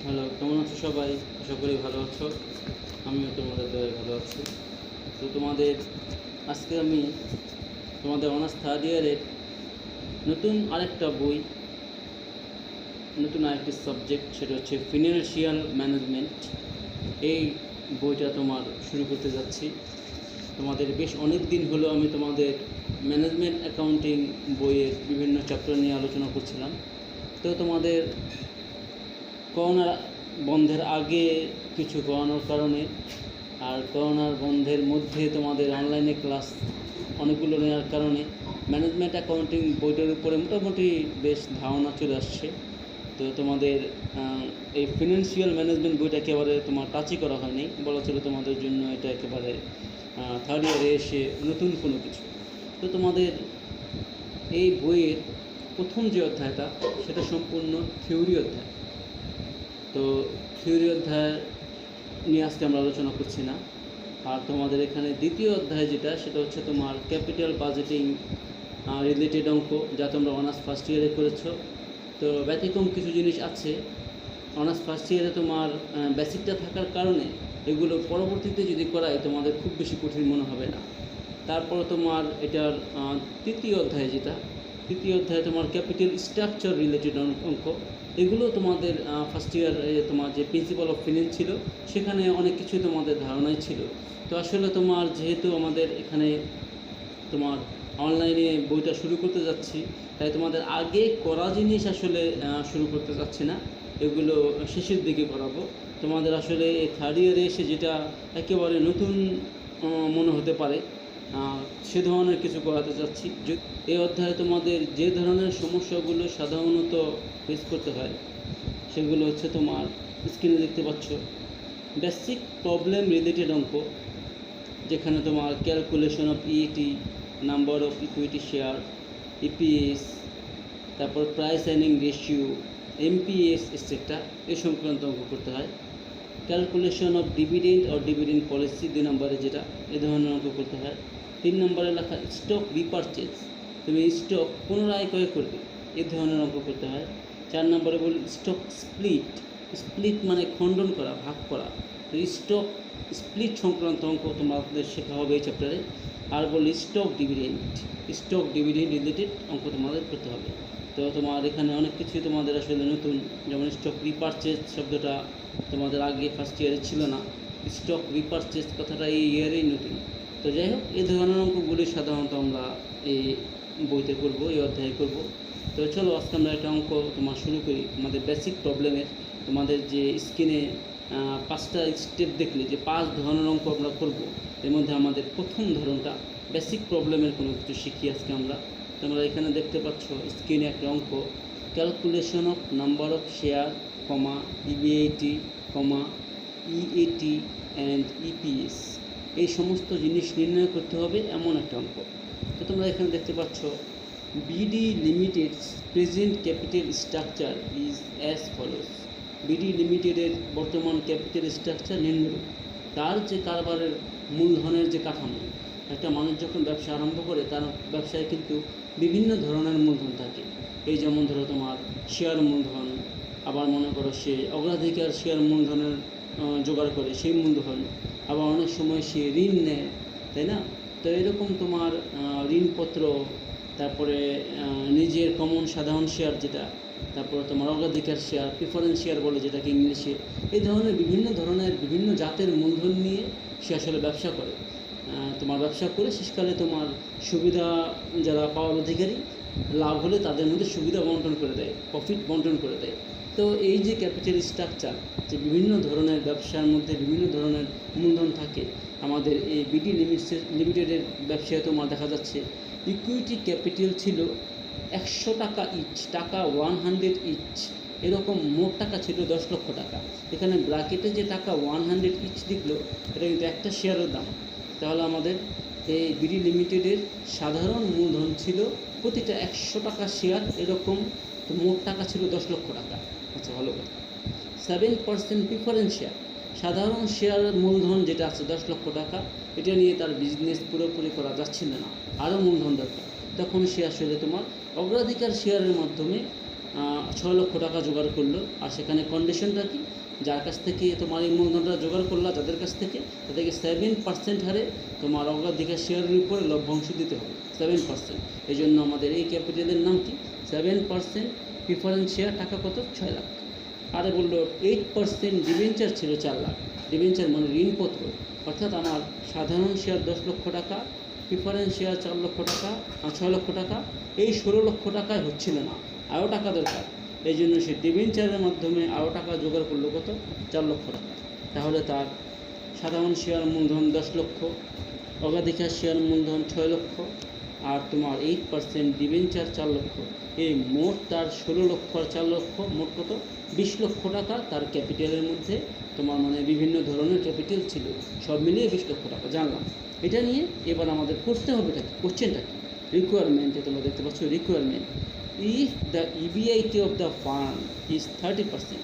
Hello, কেমন আছো সবাই? আশা করি ভালো আছো। আমিও তোমাদের দয়ায় ভালো আছি। তো আজকে আমি তোমাদের অনার্স থার্ড ইয়ারের নতুন আরেকটা বই, নতুন আরেকটি সাবজেক্ট, সেটা হচ্ছে ফিনান্সিয়াল ম্যানেজমেন্ট। এই বইটা শুরু করতে যাচ্ছি। বেশ অনেক দিন হলো আমি তোমাদের ম্যানেজমেন্ট অ্যাকাউন্টিং বইয়ের বিভিন্ন চ্যাপ্টার নিয়ে আলোচনা করছিলাম। তো করোনা বন্ধের আগে কিছু করোনার কারণে আর করোনার বন্ধের মধ্যে তোমাদের অনলাইনে ক্লাস অনেকগুলো নেওয়ার কারণে ম্যানেজমেন্ট অ্যাকাউন্টিং বইটার উপরে মোটামুটি বেশ ধারণা চলে আসছে। তো এই ফিনান্সিয়াল ম্যানেজমেন্ট বইটা একেবারে টাচই করা হয়নি, বলা ছিল তোমাদের জন্য এটা একেবারে থার্ড ইয়ারে এসে নতুন কোনো কিছু। তো এই বইয়ের প্রথম যে অধ্যায়টা সেটা সম্পূর্ণ থিওরি অধ্যায়। তো থিওরি অধ্যায় নিয়ে আজকে আমরা আলোচনা করছি না। আর তোমাদের এখানে দ্বিতীয় অধ্যায় যেটা, সেটা হচ্ছে তোমার ক্যাপিটাল বাজেটিং রিলেটেড অঙ্ক, যা তোমরা অনার্স ফার্স্ট ইয়ারে করেছো। তো ব্যতিক্রম কিছু জিনিস আছে। অনার্স ফার্স্ট ইয়ারে তোমার বেসিকটা থাকার কারণে এগুলো পরবর্তীতে যদি করায় তোমাদের খুব বেশি কঠিন মনে হবে না। তারপর তোমার এটার তৃতীয় অধ্যায়ে তোমার ক্যাপিটাল স্ট্রাকচার রিলেটেড অঙ্ক। এগুলো তোমাদের ফার্স্ট ইয়ার তোমার যে প্রিন্সিপাল অফ ফিনান্স ছিল সেখানে অনেক কিছুই তোমাদের ধারণাই ছিল। তো আসলে যেহেতু আমাদের এখানে অনলাইনে বইটা শুরু করতে যাচ্ছি, তাই তোমাদের আগে করা জিনিস আসলে শুরু করতে যাচ্ছি না, এগুলো শেষের দিকে করাবো। তোমাদের আসলে এই থার্ড ইয়ারে এসে যেটা একেবারে নতুন মনে হতে পারে সে ধরনের কিছু করাতে চাচ্ছি। এই অধ্যায়ে তোমাদের যে ধরনের সমস্যাগুলো সাধারণত ফেস করতে হয় সেগুলো হচ্ছে তোমার স্ক্রিনে দেখতে পাচ্ছ, বেসিক প্রবলেম রিলেটেড অঙ্ক, যেখানে তোমার calculation of ET, number of equity share, EPS, তারপর price earning ratio, MPS etcetera, এই সংক্রান্ত অঙ্ক করতে হয়। Calculation of dividend or dividend policy 2 নম্বরে, যেটা এ ধরনের অঙ্ক করতে হয়। 3 নম্বরে লেখা স্টক রিপারচেজ, তুমি স্টক পুনরায় ক্রয় করবে, এই ধরনের অঙ্ক করতে হয়। 4 নম্বরে বলি স্টক স্প্লিট মানে খণ্ডন করা, ভাগ করা। তো স্টক স্প্লিট সংক্রান্ত অঙ্ক তোমাদের শেখা হবে এই চ্যাপ্টারে। আর বলি স্টক ডিভিডেন্ড রিলেটেড অঙ্ক তোমাদের করতে হবে। তো এখানে অনেক কিছুই তোমাদের আসলে নতুন, যেমন স্টক রিপারচেজ শব্দটা তোমাদের আগে ফার্স্ট ইয়ারে ছিল না। স্টক রিপারচেজ কথাটা এই ইয়ারেই নতুন। তো যাই হোক, এই ধরনের অঙ্কগুলি সাধারণত আমরা এই বইতে করব, এই অধ্যায়ে করব। তো চলো আজকে আমরা একটা অঙ্ক শুরু করি আমাদের বেসিক প্রবলেমের। তোমাদের যে স্ক্রিনে 5টা স্টেপ দেখলে যে 5 ধরনের অঙ্ক আমরা করব, এর মধ্যে আমাদের প্রথম ধরনটা বেসিক প্রবলেমের কোনো কিছু শিখি আজকে আমরা। তোমরা এখানে দেখতে পাচ্ছ স্ক্রিনে একটা অঙ্ক, calculation of number of share, EBIT, EAT and EPS, এই সমস্ত জিনিস নির্ণয় করতে হবে এমন একটা অঙ্ক। তো তোমরা এখানে দেখতে পাচ্ছ BD limited present capital structure is as follows. BD লিমিটেডের বর্তমান ক্যাপিটাল স্ট্রাকচার নিম্নরূপ। তার যে কারবারের মূলধনের যে কাঠামো, একটা মানুষ যখন ব্যবসা আরম্ভ করে তার ব্যবসায় কিন্তু বিভিন্ন ধরনের মূলধন থাকে। এই যেমন ধরো তোমার শেয়ার মূলধন, আবার মনে করো সে অগ্রাধিকার শেয়ার মূলধনের জোগাড় করে সেই মূলধন, আবার অনেক সময় সে ঋণ নেয়, তাই না? তো এরকম তোমার ঋণপত্র, তারপরে নিজের সাধারণ শেয়ার যেটা, তারপরে তোমার অগ্রাধিকার শেয়ার, প্রিফারেন্স শেয়ার বলে যেটাকে ইংলিশে, এই ধরনের বিভিন্ন জাতের মূলধন নিয়ে সে আসলে ব্যবসা করে। ব্যবসা করে শেষকালে সুবিধা যারা পাওয়ার অধিকারী, লাভ হলে তাদের মধ্যে সুবিধা বন্টন করে দেয়, প্রফিট বন্টন করে দেয়। তো এই যে ক্যাপিটাল স্ট্রাকচার, যে বিভিন্ন ধরনের ব্যবসার মধ্যে বিভিন্ন ধরনের মূলধন থাকে, আমাদের এই বিডি লিমিটেডের ব্যবসায় দেখা যাচ্ছে ইকুইটি ক্যাপিটাল ছিল 100 টাকা ইচ, টাকা 100 ইচ, এরকম মোট টাকা ছিল 10 লক্ষ টাকা। এখানে ব্র্যাকেটে যে টাকা 100 ইচ লিখলো, এটা কিন্তু একটা শেয়ারের দাম। তাহলে আমাদের এই বিডি লিমিটেডের সাধারণ মূলধন ছিল প্রতিটা 100 টাকা শেয়ার এরকম, তো মোট টাকা ছিল 10 লক্ষ টাকা। আচ্ছা, ভালো কথা। 7% প্রিফারেন্স শেয়ার, সাধারণ শেয়ার মূলধন যেটা আছে 10 লক্ষ টাকা, এটা নিয়ে তার বিজনেস পুরোপুরি করা যাচ্ছিল না, আরও মূলধন দরকার। তখন সে আসলে অগ্রাধিকার শেয়ারের মাধ্যমে 6 লক্ষ টাকা জোগাড় করলো। আর সেখানে কন্ডিশনটা কি, যার কাছ থেকে তোমার এই মূলধনটা জোগাড় করলো, যাদের কাছ থেকে তাদেরকে 7% হারে তোমার অগ্রাধিকার শেয়ারের উপরে লভ্যাংশ দিতে হবে 7%। এই জন্য আমাদের এই ক্যাপিটালের নাম কি, 7% প্রিফারেন্স শেয়ার। টাকা কত, 6 লাখ। আরে বললো 8% ডিবেঞ্চার ছিল 4 লাখ। ডিবেঞ্চার মানে ঋণপত্র, অর্থাৎ আমার সাধারণ শেয়ার 10 লক্ষ টাকা, প্রিফারেন্স শেয়ার 4 লক্ষ টাকা, 6 লক্ষ টাকা। এই 16 লক্ষ টাকায় হচ্ছিল না, আরও টাকা দরকার। এই জন্য সে ডিবেঞ্চারের মাধ্যমে আরও টাকা জোগাড় করলো, কত, 4 লক্ষ টাকা। তাহলে তার সাধারণ শেয়ার মূলধন 10 লক্ষ, অগ্রাধিকার শেয়ার মূলধন 6 লক্ষ, আর তোমার 8% ডিবেঞ্চার 4 লক্ষ। এই মোট তার 16 লক্ষ আর 4 লক্ষ, মোট কত, 20 লক্ষ টাকা তার ক্যাপিটালের মধ্যে তোমার মানে বিভিন্ন ধরনের ক্যাপিটাল ছিল, সব মিলিয়ে 20 লক্ষ টাকা জানলাম। এটা নিয়ে এবার আমাদের করতে হবে কি, কোশ্চেনটা কি, রিকোয়ারমেন্টে তোমরা দেখতে পাচ্ছ requirement. If the EBIT of the fund is 30%,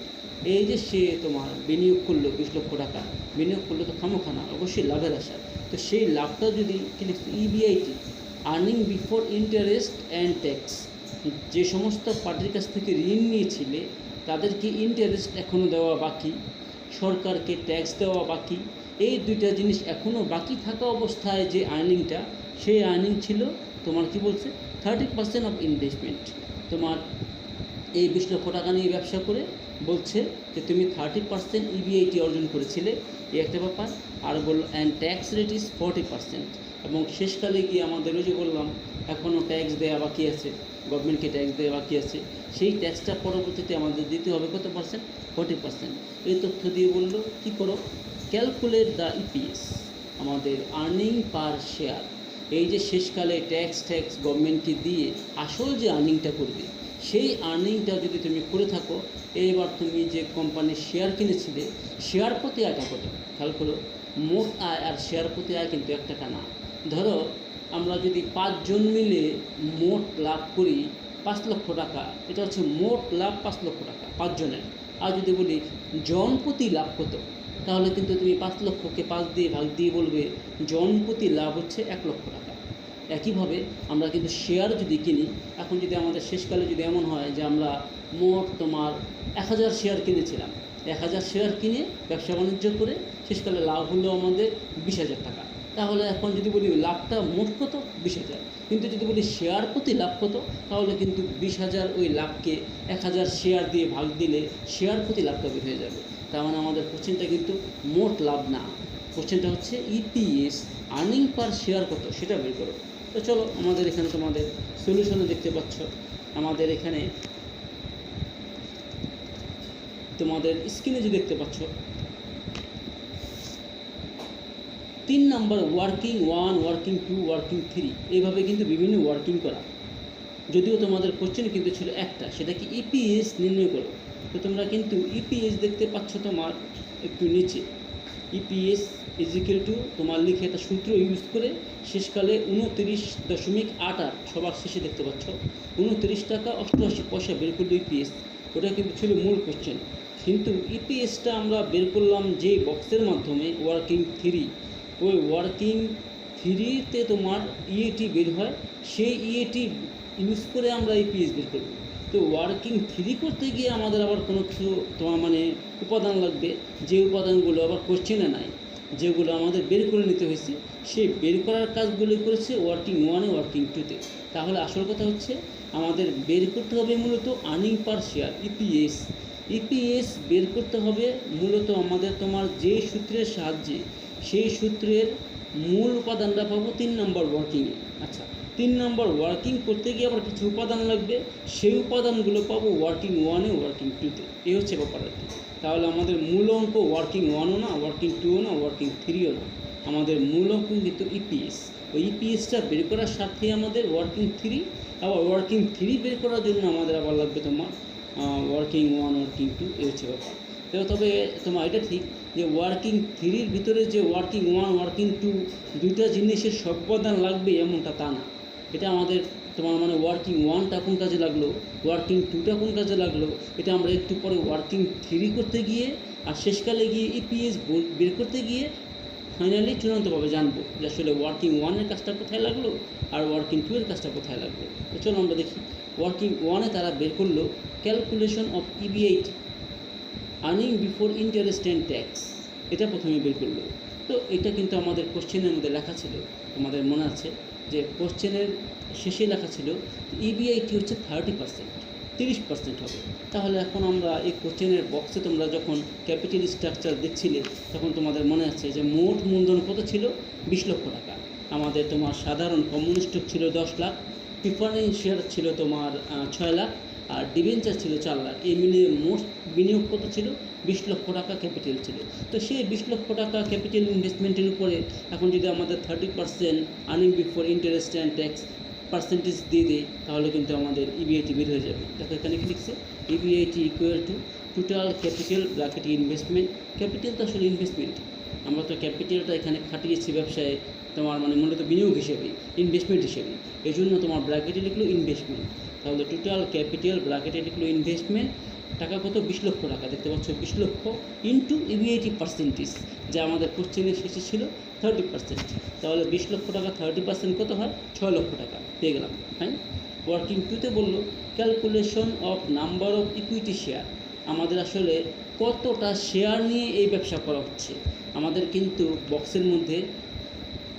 এই যে সে তোমার বিনিয়োগ করলো 20 লক্ষ টাকা, বিনিয়োগ করলো তো খামোখানা, অবশ্যই লাভের আশা। তো সেই লাভটা যদি কি লিখছে, EBIT earning before interest and tax, যে সমস্ত পার্টির কাছ থেকে ঋণ নিয়েছিলে তাদেরকে ইন্টারেস্ট এখনও দেওয়া বাকি, সরকারকে ট্যাক্স দেওয়া বাকি, এই দুইটা জিনিস এখনও বাকি থাকা অবস্থায় যে আর্নিংটা, সেই আর্নিং ছিল তোমার কি বলছে 30% অফ ইনভেস্টমেন্ট। তোমার এই 20 লক্ষ টাকা নিয়ে ব্যবসা করে বলছে যে তুমি 30% ইবিআইটি অর্জন করেছিলে, এই একটা ব্যাপার। আর বললো অ্যান্ড ট্যাক্স রেট ইজ 40%, এবং শেষকালে গিয়ে আমাদের ওই যে বললাম এখনও ট্যাক্স দেওয়া বাকি আছে, গভর্নমেন্টকে ট্যাক্স দেওয়া বাকি আছে, সেই ট্যাক্সটা পরবর্তীতে আমাদের দিতে হবে কত পার্সেন্ট, 40%। এই তথ্য দিয়ে বললো কী করো, ক্যালকুলেট দ্য ইপিএস, আমাদের আর্নিং পার শেয়ার। এই যে শেষকালে ট্যাক্স গভর্নমেন্টকে দিয়ে আসল যে আর্নিংটা করবে, সেই আর্নিংটা যদি তুমি করে থাকো, এবার তুমি যে কোম্পানির শেয়ার কিনেছিলে, শেয়ার প্রতি আয়টা কত, খেয়াল করো, মোট আয় আর শেয়ার প্রতি আয় কিন্তু 1 টাকা না। ধরো আমরা যদি 5 জন মিলে মোট লাভ করি 5 লক্ষ টাকা, এটা হচ্ছে মোট লাভ 5 লক্ষ টাকা 5 জনের। আর যদি বলি জন প্রতি লাভ কত, তাহলে কিন্তু তুমি 5 লক্ষকে 5 দিয়ে ভাগ দিয়ে বলবে জন প্রতি লাভ হচ্ছে 1 লক্ষ টাকা। একইভাবে আমরা কিন্তু শেয়ার যদি কিনি, এখন যদি আমাদের শেষকালে যদি এমন হয় যে আমরা মোট তোমার 1000 শেয়ার কিনেছিলাম, 1000 শেয়ার কিনে ব্যবসা বাণিজ্য করে শেষকালে লাভ হলো আমাদের 20,000 টাকা, তাহলে এখন যদি বলি লাভটা মোট কত, 20,000। কিন্তু যদি বলি শেয়ার প্রতি লাভ কত, তাহলে কিন্তু 20,000 ওই লাভকে 1000 শেয়ার দিয়ে ভাগ দিলে শেয়ার প্রতি লাভটা বের হয়ে যাবে। তার মানে আমাদের কোশ্চেনটা কিন্তু মোট লাভ না, কোশ্চেনটা হচ্ছে ইপিএস, আর্নিং পার শেয়ার কত সেটা বের করো। তো চলো আমাদের এখানে তোমাদের সলিউশনে দেখতে পাচ্ছ, আমাদের এখানে তোমাদের স্ক্রিনে যে দেখতে পাচ্ছ 3 নম্বর ওয়ার্কিং 1, ওয়ার্কিং 2, ওয়ার্কিং 3, এইভাবে কিন্তু বিভিন্ন ওয়ার্কিং করা। যদিও তোমাদের কোশ্চেনে কিন্তু ছিল একটা, সেটা কি ইপিএস নির্ণয় করো। তো তোমরা কিন্তু ইপিএস দেখতে পাচ্ছ তোমার একটু নিচে, ইপিএস ইজ ইকুয়াল টু তোমার লিখে একটা সূত্র ইউজ করে শেষকালে 29.88 সবার শেষে দেখতে পাচ্ছ 29 টাকা 88 পয়সা বের করলো ইপিএস। ওটা কিন্তু ছিল মূল কোশ্চেন, কিন্তু ইপিএসটা আমরা বের করলাম যে বক্সের মাধ্যমে ওয়ার্কিং 3, ওই ওয়ার্কিং 3-তে তোমার ইএটি বের হয়, সেই ইএটি ইউজ করে আমরা ইপিএস বের করব। তো ওয়ার্কিং 3 করতে গিয়ে আমাদের আবার কোনো কিছু তোমার মানে উপাদান লাগবে, যে উপাদানগুলো আবার কোশ্চেনে নাই, যেগুলো আমাদের বের করে নিতে হয়েছে, সেই বের করার কাজগুলো করেছে ওয়ার্কিং 1 এ, ওয়ার্কিং 2-তে। তাহলে আসল কথা হচ্ছে আমাদের বের করতে হবে মূলত আর্নিং পার শেয়ার, ইপিএস। ইপিএস বের করতে হবে মূলত আমাদের তোমার যে সূত্রের সাহায্যে, সেই সূত্রের মূল উপাদানটা পাবো 3 নম্বর ওয়ার্কিংয়ে। আচ্ছা, 3 নম্বর ওয়ার্কিং করতে গিয়ে আবার কিছু উপাদান লাগবে, সেই উপাদানগুলো পাবো ওয়ার্কিং 1 এ, ওয়ার্কিং 2-তে। এই হচ্ছে ব্যাপার আর কি। তাহলে আমাদের মূল অঙ্ক ওয়ার্কিং 1ও না, ওয়ার্কিং 2ও না, ওয়ার্কিং 3ও না, আমাদের মূল অঙ্ক কিন্তু ইপিএস। ওই ইপিএসটা বের করার সাথে আমাদের ওয়ার্কিং 3, আবার ওয়ার্কিং 3 বের করার জন্য আমাদের আবার লাগবে তোমার ওয়ার্কিং 1, ওয়ার্কিং 2, এই হচ্ছে ব্যাপার। তবে তোমার এটা ঠিক যে ওয়ার্কিং 3-র ভিতরে যে ওয়ার্কিং 1, ওয়ার্কিং 2 দুইটা জিনিসের সব উপাদান লাগবে এমনটা তা না। এটা আমাদের তোমার মানে ওয়ার্কিং 1টা কোন কাজে লাগলো, ওয়ার্কিং 2টা কোন কাজে লাগলো, এটা আমরা একটু পরে ওয়ার্কিং 3 করতে গিয়ে আর শেষকালে গিয়ে ইপিএস বের করতে গিয়ে ফাইনালি চূড়ান্তভাবে জানবো যে আসলে ওয়ার্কিং 1-এর কাজটা কোথায় লাগলো আর ওয়ার্কিং 2-এর কাজটা কোথায় লাগলো। তো চলো আমরা দেখি। ওয়ার্কিং 1-এ তারা বের করলো calculation of EBIT earning before interest and tax, এটা প্রথমে বের করলো। তো এটা কিন্তু আমাদের কোশ্চেনের মধ্যে লেখা ছিল, তোমাদের মনে আছে যে কোশ্চেনের শেষে লেখা ছিল ইবিআইটি হচ্ছে 30%, 30% হবে। তাহলে এখন আমরা এই কোশ্চেনের বক্সে তোমরা যখন ক্যাপিটাল স্ট্রাকচার দেখছিলে তখন তোমাদের মনে আছে যে মোট মূলধন কত ছিল, 20 লক্ষ টাকা। আমাদের তোমার সাধারণ কমন স্টক ছিল 10 লাখ, প্রিফারেন্স শেয়ার ছিল তোমার 6 লাখ, আর ডিবেঞ্চার ছিল 4 লাখ। এই মিলিয়ে মোট বিনিয়োগ কত ছিল, 20 লক্ষ টাকা ক্যাপিটাল ছিল। তো সেই 20 লক্ষ টাকা ক্যাপিটাল ইনভেস্টমেন্টের উপরে এখন যদি আমাদের 30% earning before interest and tax percentage দিয়ে দিই তাহলে কিন্তু আমাদের ইবিআইটি বের হয়ে যাবে। দেখো এখানে কি লিখছে, EBIT equal to total capital bracket investment. Capital তো আসলে ইনভেস্টমেন্ট, আমরা তো ক্যাপিটালটা এখানে খাটিয়েছি ব্যবসায় তোমার মানে মূলত বিনিয়োগ হিসেবে, ইনভেস্টমেন্ট হিসেবে। এই জন্য তোমার ব্র্যাকেটে লিখলো ইনভেস্টমেন্ট। তাহলে টোটাল ক্যাপিটাল ব্র্যাকেটে লিখলো ইনভেস্টমেন্ট, টাকা কত, 20 লক্ষ টাকা। দেখতে পাচ্ছ 20 লক্ষ ইন্টু ইবিআইটি পার্সেন্টেজ, যা আমাদের কোশ্চেনের শেষে ছিল 30%। তাহলে 20 লক্ষ টাকা 30% কত হয়, 6 লক্ষ টাকা পেয়ে গেলাম। ফাইন। ওয়ার্কিং টুতে বললো calculation of number of equity share, আমাদের আসলে কতটা শেয়ার নিয়ে এই ব্যবসা করা হচ্ছে। আমাদের কিন্তু বক্সের মধ্যে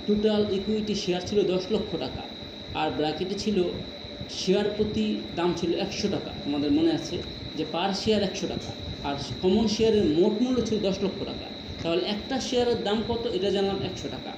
টোটাল ইকুইটি শেয়ার ছিল 10 লক্ষ টাকা, আর ব্র্যাকেটে ছিল শেয়ার প্রতি দাম ছিল 100 টাকা। আমাদের মনে আছে যে পার শেয়ার 100 টাকা, আর কমন শেয়ারের মোট মূল্য ছিল 10 লক্ষ টাকা। তাহলে একটা শেয়ারের দাম কত এটা জানলাম 100 টাকা,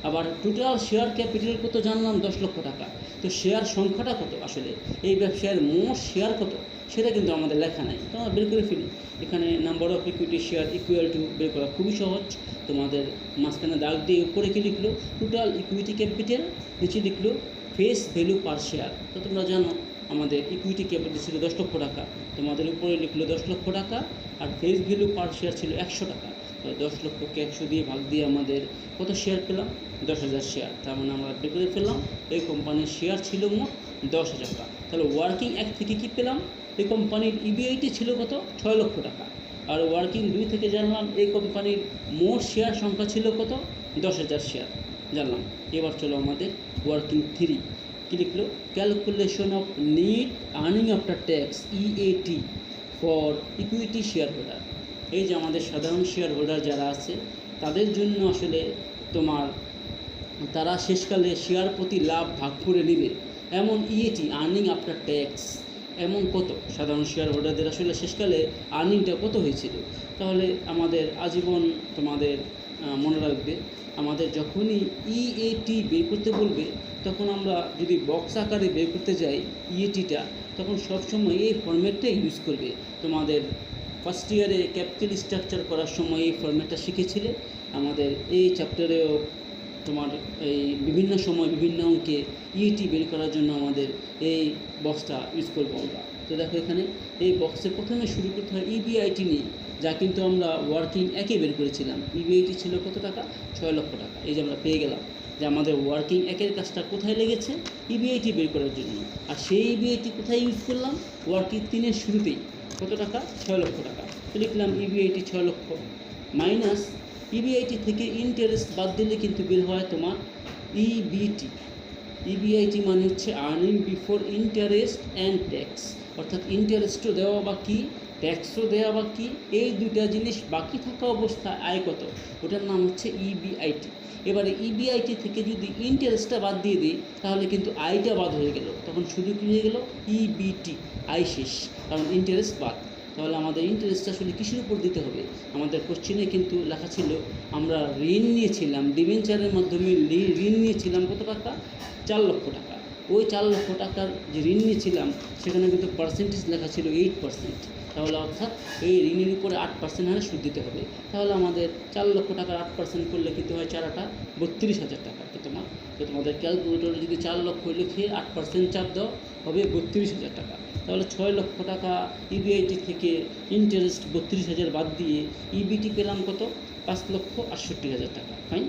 আবার টোটাল শেয়ার ক্যাপিটাল কত জানলাম 10 লক্ষ টাকা। তো শেয়ার সংখ্যাটা কত, আসলে এই ব্যবসায়ের মোট শেয়ার কত সেটা কিন্তু আমাদের লেখা নাই, তো আমরা বের করে ফেলি। এখানে number of equity share equal to বের করা খুবই সহজ। তোমাদের মাঝখানে দাগ দিয়ে উপরে কি লিখলো, টোটাল ইকুইটি ক্যাপিটাল, নিচে লিখলো ফেস ভ্যালু পার শেয়ার। তো তোমরা জানো আমাদের ইকুইটি ক্যাপিটাল ছিল 10 লক্ষ টাকা, তোমাদের উপরে লিখলো 10 লক্ষ টাকা, আর ফেস ভ্যালু পার শেয়ার ছিল 100 টাকা। তো 10 লক্ষকে 100 দিয়ে ভাগ দিয়ে আমাদের কত শেয়ার পেলাম, 10,000 শেয়ার। তার মানে আমরা বের করে ফেললাম এই কোম্পানির শেয়ার ছিল মোট 10,000 টাকা। তাহলে ওয়ার্কিং 1 থেকে কী পেলাম, এই কোম্পানির ইবিআইটি ছিল কত, 6 লক্ষ টাকা। আর ওয়ার্কিং 2 থেকে জানলাম এই কোম্পানির মোট শেয়ার সংখ্যা ছিল কত, 10,000 শেয়ার জানলাম। এবার চলো আমাদের ওয়ার্কিং 3 কী লিখলো, calculation of net earning after tax EAT for equity share holder. এই যে আমাদের সাধারণ শেয়ার হোল্ডার যারা আছে তাদের জন্য আসলে তোমার তারা শেষকালে শেয়ার প্রতি লাভ ভাগ করে নেবে এমন ইএটি আর্নিং আফটার ট্যাক্স এমন কত, সাধারণ শেয়ার হোল্ডারদের আসলে শেষকালে আর্নিংটা কত হয়েছিল। তাহলে আমাদের আজীবন তোমাদের মনে রাখবে, আমাদের যখনই ইএটি বের করতে বলবে তখন আমরা যদি বক্স আকারে বের করতে যাই ইএটিটা, তখন সবসময় এই ফরম্যাটটা ইউজ করবে। তোমাদের ফার্স্ট ইয়ারে ক্যাপিটাল স্ট্রাকচার করার সময় এই ফরম্যাটটা শিখেছিলে। আমাদের এই চ্যাপ্টারেও তোমার এই বিভিন্ন সময় বিভিন্ন অঙ্কে ইএটি বের করার জন্য আমাদের এই বক্সটা ইউজ করবো আমরা। তো দেখো এখানে এই বক্সে প্রথমে শুরু করতে হয় ইবিআইটি নিয়ে, যা কিন্তু আমরা ওয়ার্কিং 1-এ বের করেছিলাম। ইবিআইটি ছিল কত টাকা, 6 লক্ষ টাকা। এই যে আমরা পেয়ে গেলাম যে আমাদের ওয়ার্কিং 1-এর কাজটা কোথায় লেগেছে, ইবিআইটি বের করার জন্য। আর সেই ইবিআইটি কোথায় ইউজ করলাম, ওয়ার্কিং 3-এর শুরুতেই। কত টাকা, 6 লক্ষ টাকা। তো লিখলাম ইবিআইটি 6 লক্ষ মাইনাস ইবিআইটি থেকে ইন্টারেস্ট বাদ দিলে কিন্তু বের হয় তোমার ইবিটি। ইবিআইটি মানে হচ্ছে earning before interest and tax, অর্থাৎ ইন্টারেস্টও দেওয়া বাকি, ট্যাক্সও দেওয়া বাকি, এই দুইটা জিনিস বাকি থাকা অবস্থায় আয় কত, ওটার নাম হচ্ছে ইবিআইটি। এবারে ইবিআইটি থেকে যদি ইন্টারেস্টটা বাদ দিয়ে দিই তাহলে কিন্তু আয়টা বাদ হয়ে গেল, তখন শুধু কী হয়ে গেল, ইবিটি, আয় শেষ, কারণ ইন্টারেস্ট বাদ। তাহলে আমাদের ইন্টারেস্ট আসলে কিসের উপর দিতে হবে, আমাদের কোশ্চেনে কিন্তু লেখা ছিল আমরা ঋণ নিয়েছিলাম, ডিবেঞ্চারের মাধ্যমে ঋণ নিয়েছিলাম কত টাকা, 4 লক্ষ টাকা। ওই 4 লক্ষ টাকার যে ঋণ নিয়েছিলাম সেখানে কিন্তু পার্সেন্টেজ লেখা ছিল 8%। তাহলে অর্থাৎ এই ঋণের উপরে 8% হারে সুদ দিতে হবে। তাহলে আমাদের 4 লক্ষ টাকার 8% করলে কিন্তু হয় 4-8 32,000 টাকা। তো তোমাদের ক্যালকুলেটরে যদি 4 লক্ষ লিখে 8% চাপ দাও হবে 32,000 টাকা। তাহলে 6 লক্ষ টাকা ইবিআইটি থেকে ইন্টারেস্ট 32,000 বাদ দিয়ে ইবিটি পেলাম কত, 5,68,000 টাকা। ফাইন।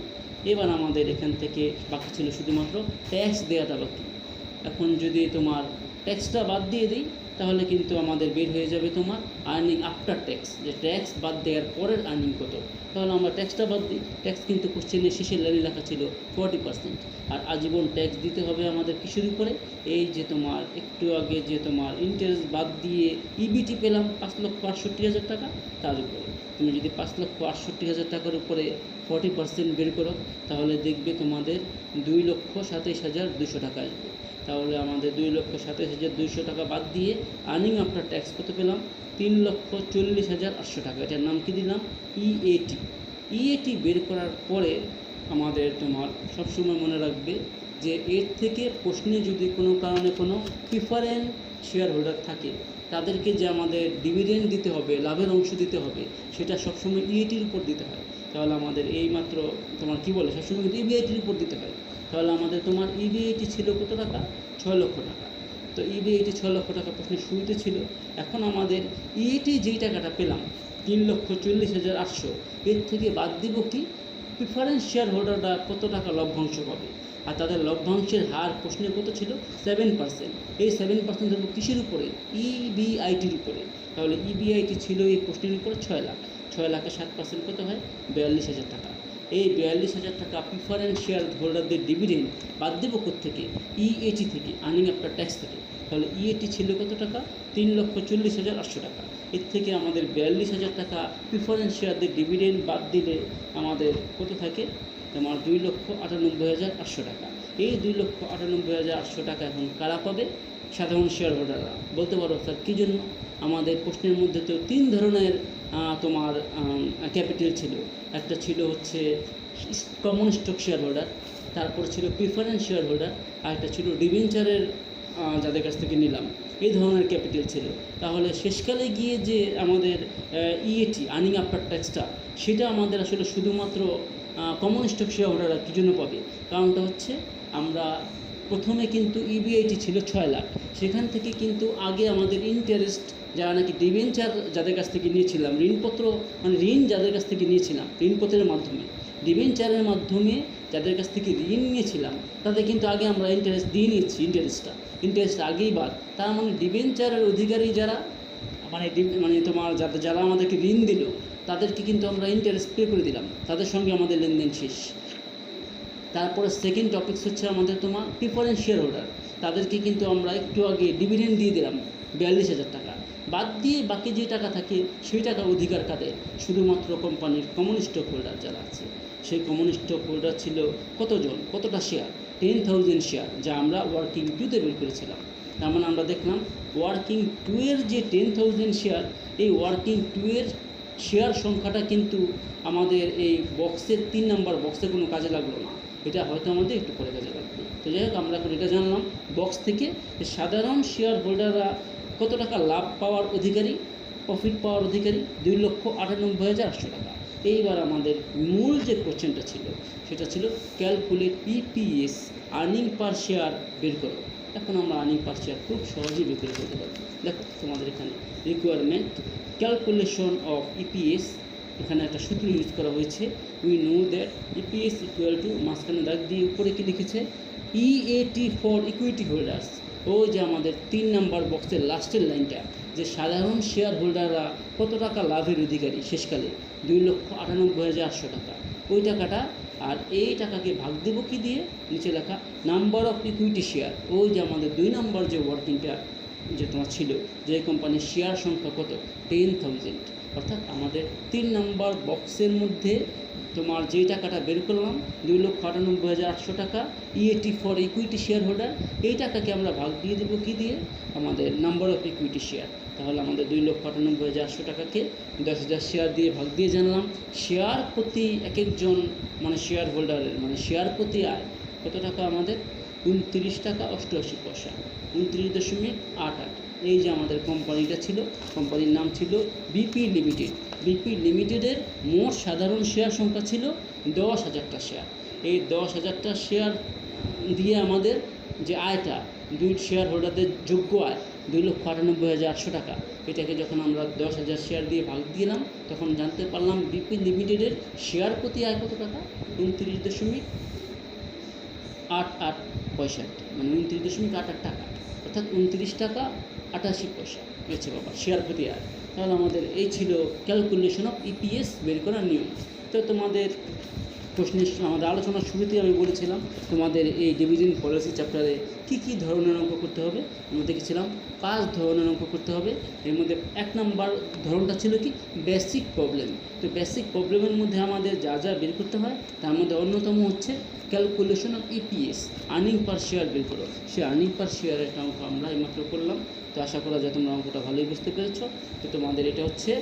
এবার আমাদের এখান থেকে বাকি ছিল শুধুমাত্র ট্যাক্স দেওয়াটা বাকি। এখন যদি তোমার ট্যাক্সটা বাদ দিয়ে দিই তাহলে কিন্তু আমাদের বের হয়ে যাবে তোমার আর্নিং আফটার ট্যাক্স, যে ট্যাক্স বাদ দেওয়ার পরের আর্নিং কত। তাহলে আমরা ট্যাক্সটা বাদ দিই। ট্যাক্স কিন্তু কোশ্চেনের শেষের লাইনে লেখা ছিল 40%। আর আজীবন ট্যাক্স দিতে হবে আমাদের কিসের উপরে? এই যে তোমার একটু আগে যে তোমার ইন্টারেস্ট বাদ দিয়ে ইবিটি পেলাম 5,68,000 টাকা, তার উপরে। তুমি যদি 5,68,000 টাকার উপরে 40% বের করো, তাহলে দেখবে তোমাদের 2,27,200 টাকা আসবে। তাহলে আমাদের 2,27,200 টাকা বাদ দিয়ে আর্নিং আফটার ট্যাক্স কত পেলাম? 3,40,800 টাকা। এটার নাম কি দিলাম? ইএটি। ইএটি বের করার পরে আমাদের তোমার সবসময় মনে রাখবে যে এর থেকে প্রশ্নে যদি কোনো কারণে কোনো প্রিফারেন্স শেয়ার হোল্ডার থাকে, তাদেরকে যে আমাদের ডিভিডেন্ড দিতে হবে, লাভের অংশ দিতে হবে, সেটা সবসময় ইএটির উপর দিতে হয়। তাহলে আমাদের এই মাত্র তোমার কি বলে, সবসময় কিন্তু ইবিআইটির উপর দিতে হয়। তাহলে আমাদের তোমার ইবিআইটি ছিল কত টাকা? 6 লক্ষ টাকা। তো ইবিআইটি 6 লক্ষ টাকা প্রশ্নের শুরুতে ছিল। এখন আমাদের ইএটি যেই টাকাটা পেলাম 3,40,800, এর থেকে বাদ দিব কি? প্রিফারেন্স শেয়ার হোল্ডাররা কত টাকা লভ্যাংশ পাবে। আর তাদের লভ্যাংশের হার প্রশ্নে কত ছিল? 7%। এই 7% দেবো কিসের উপরে? ইবিআইটির উপরে। তাহলে ইবিআইটি ছিল এই প্রশ্নের উপরে 6 লাখ। 6 লাখে 7% কত হয়? 42,000 টাকা। এই 42,000 টাকা প্রিফারেন্স শেয়ার হোল্ডারদের ডিভিডেন্ড বাদ দেবো কোত্থেকে? ইএটি থেকে, আর্নিং আফটার ট্যাক্স থেকে। তাহলে ইএটি ছিল কত টাকা? 3,40,800 টাকা। এর থেকে আমাদের 42,000 টাকা প্রিফারেন্স শেয়ারদের ডিভিডেন্ড বাদ দিলে আমাদের কত থাকে? তোমার 2,98,800 টাকা। এই 2,98,800 টাকা এখন কারা পাবে? সাধারণ শেয়ার হোল্ডাররা। বলতে পারো স্যার কী জন্য? আমাদের প্রশ্নের মধ্যে তো 3 ধরনের তোমার ক্যাপিটাল ছিল। একটা ছিল হচ্ছে কমন স্টক শেয়ার হোল্ডার, তারপর ছিল প্রিফারেন্স শেয়ার হোল্ডার, আর একটা ছিল ডিবেঞ্চারের যাদের কাছ থেকে নিলাম, এই ধরনের ক্যাপিটাল ছিল। তাহলে শেষকালে গিয়ে যে আমাদের ইএটি, আর্নিং আফটার ট্যাক্সটা, সেটা আমাদের আসলে শুধুমাত্র কমন স্টক শেয়ার হোল্ডাররা কী জন্য পাবে? কারণটা হচ্ছে আমরা প্রথমে কিন্তু ইবিআইটি ছিল 6 লাখ, সেখান থেকে কিন্তু আগে আমাদের ইন্টারেস্ট যারা নাকি ডিবেঞ্চার যাদের কাছ থেকে নিয়েছিলাম, ঋণপত্র মানে ঋণ যাদের কাছ থেকে নিয়েছিলাম ঋণপত্রের মাধ্যমে, ডিবেঞ্চারের মাধ্যমে যাদের কাছ থেকে ঋণ নিয়েছিলাম, তাদের কিন্তু আগে আমরা ইন্টারেস্ট দিয়ে নিচ্ছি। ইন্টারেস্ট আগেই বাদ। তার মানে ডিবেঞ্চারের অধিকারী যারা, মানে তোমার যারা আমাদেরকে ঋণ দিল, তাদেরকে কিন্তু আমরা ইন্টারেস্ট পে করে দিলাম, তাদের সঙ্গে আমাদের লেনদেন শেষ। তারপরে সেকেন্ড টপিকস হচ্ছে আমাদের তোমার প্রিফারেন্স শেয়ার হোল্ডার, তাদেরকে কিন্তু আমরা একটু আগে ডিভিডেন্ড দিয়ে দিলাম 42,000 টাকা। বাদ দিয়ে বাকি যে টাকা থাকে সেই টাকার অধিকার কাদের? শুধুমাত্র কোম্পানির কমন স্টক হোল্ডার যারা আছে। সেই কমন স্টক হোল্ডার ছিল কতজন, কতটা শেয়ার? 10,000 শেয়ার, যা আমরা ওয়ার্কিং 2-তে বের করেছিলাম। তার মানে আমরা দেখলাম ওয়ার্কিং 2 এর যে 10,000 শেয়ার, এই ওয়ার্কিং 2 এর শেয়ার সংখ্যাটা কিন্তু আমাদের এই বক্সের 3 নম্বর বক্সে কোনো কাজে লাগলো না। এটা হয়তো আমাদের একটু পরে কাজে লাগবে। তো যাই হোক, আমরা এখন এটা জানলাম বক্স থেকে যে সাধারণ শেয়ার হোল্ডাররা কত টাকা লাভ পাওয়ার অধিকারী, প্রফিট পাওয়ার অধিকারী? 2,98,800 টাকা। এইবার আমাদের মূল যে কোশ্চেনটা ছিল সেটা ছিল ক্যালকুলেট ইপিএস, আর্নিং পার শেয়ার বের করো। এখন আমরা আর্নিং পার শেয়ার খুব সহজেই বের করে ফেলতে পারবো। দেখো তোমাদের এখানে রিকোয়ারমেন্ট ক্যালকুলেশন অফ ইপিএস, এখানে একটা সূত্র ইউজ করা হয়েছে। We know that EPS equal to, মাঝখানে দাগ দিয়ে উপরে কি লিখেছে? EAT for equity holders. ওই যে আমাদের 3 নম্বর বক্সের লাস্টের লাইনটা, যে সাধারণ শেয়ার হোল্ডাররা কত টাকা লাভের অধিকারী শেষকালে? 2,98,800 টাকা। ওই টাকাটা, আর এই টাকাকে ভাগ দেবো কি দিয়ে? নিচে লেখা নাম্বার অফ ইকুইটি শেয়ার। ওই যে আমাদের 2 নম্বর যে ওয়ার্কিংটা যে তোমার ছিল, যে কোম্পানির শেয়ার সংখ্যা কত? 10,000। অর্থাৎ আমাদের 3 নম্বর বক্সের মধ্যে তোমার যে টাকাটা বের করলাম 2,98,800 টাকা, EAT for equity share holder, এই টাকাকে আমরা ভাগ দিয়ে দেবো কি দিয়ে? আমাদের নাম্বার অফ ইকুইটি শেয়ার। তাহলে আমাদের 2,98,800 টাকাকে 10,000 শেয়ার দিয়ে ভাগ দিয়ে জানলাম শেয়ার প্রতি এক একজন মানে শেয়ার হোল্ডারের মানে শেয়ার প্রতি আয় কত টাকা আমাদের? 29 টাকা 88 পয়সা, 29.88। এই যে আমাদের কোম্পানিটা ছিল, কোম্পানির নাম ছিল বিপি লিমিটেড। বিপি লিমিটেডের মোট সাধারণ শেয়ার সংখ্যা ছিল 10,000টা শেয়ার। এই 10,000টা শেয়ার দিয়ে আমাদের যে আয়টা, 2 শেয়ার হোল্ডারদের যোগ্য আয় 2,98,800 টাকা। এটাকে যখন আমরা 10,000 শেয়ার দিয়ে ভাগ দিলাম, তখন জানতে পারলাম বিপি লিমিটেডের শেয়ার প্রতি আয় কত টাকা? 29.88 পয়সা, মানে 29.88 টাকা। অর্থাৎ 29 টাকা 88 পয়সা হয়েছে বাবা শেয়ার প্রতি আর। তাহলে আমাদের এই ছিল ক্যালকুলেশন অফ ইপিএস বের করার নিয়ম। তো তোমাদের প্রশ্নের আমাদের আলোচনার শুরুতেই আমি বলেছিলাম তোমাদের এই ডিভিডেন্ড পলিসি চ্যাপ্টারে কী কী ধরনের অঙ্ক করতে হবে। আমরা দেখেছিলাম 5 ধরনের অঙ্ক করতে হবে। এর মধ্যে 1 নম্বর ধরনটা ছিল কি বেসিক প্রবলেম। তো বেসিক প্রবলেমের মধ্যে আমাদের যা যা বের করতে হয় তার মধ্যে অন্যতম হচ্ছে calculation of EPS, earning per share বের করো। সেই আর্নিং পার শেয়ার একটা অঙ্ক আমরা এইমাত্র করলাম। তো আশা করা যায় তোমরা অঙ্কটা ভালোই বুঝতে পেরেছ। তো তোমাদের এটা হচ্ছে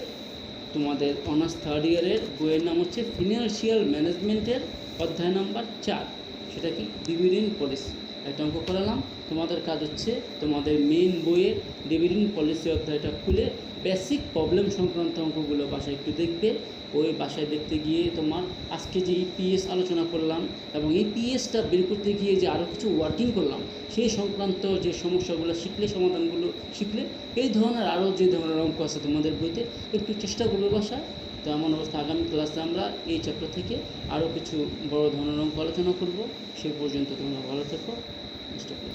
তোমাদের অনার্স থার্ড ইয়ারের বইয়ের নাম হচ্ছে ফিনান্সিয়াল ম্যানেজমেন্টের অধ্যায় নাম্বার 4, সেটা কি ডিভিডেন্ড পলিসি। একটা অঙ্ক করালাম। তোমাদের কাজ হচ্ছে তোমাদের মেইন বইয়ের ডিভিডেন্ড পলিসি অধ্যায়টা খুলে বেসিক প্রবলেম সংক্রান্ত অঙ্কগুলো বাসায় একটু দেখবে। ওই বাসায় দেখতে গিয়ে তোমার আজকে যে ইপিএস আলোচনা করলাম এবং ইপিএসটা বের করতে গিয়ে যে আরও কিছু ওয়ার্কিং করলাম সেই সংক্রান্ত যে সমস্যাগুলো শিখলে, সমাধানগুলো শিখলে এই ধরনের আরও যে ধরনের অঙ্ক আছে তোমাদের বইতে একটু চেষ্টা করবে বাসায়। তো এমন অবস্থা আগামী ক্লাসে আমরা এই চ্যাপ্টার থেকে আরও কিছু বড় ধরনের অঙ্ক আলোচনা করব। সেই পর্যন্ত তোমরা ভালো থেকো। চেষ্টা করো।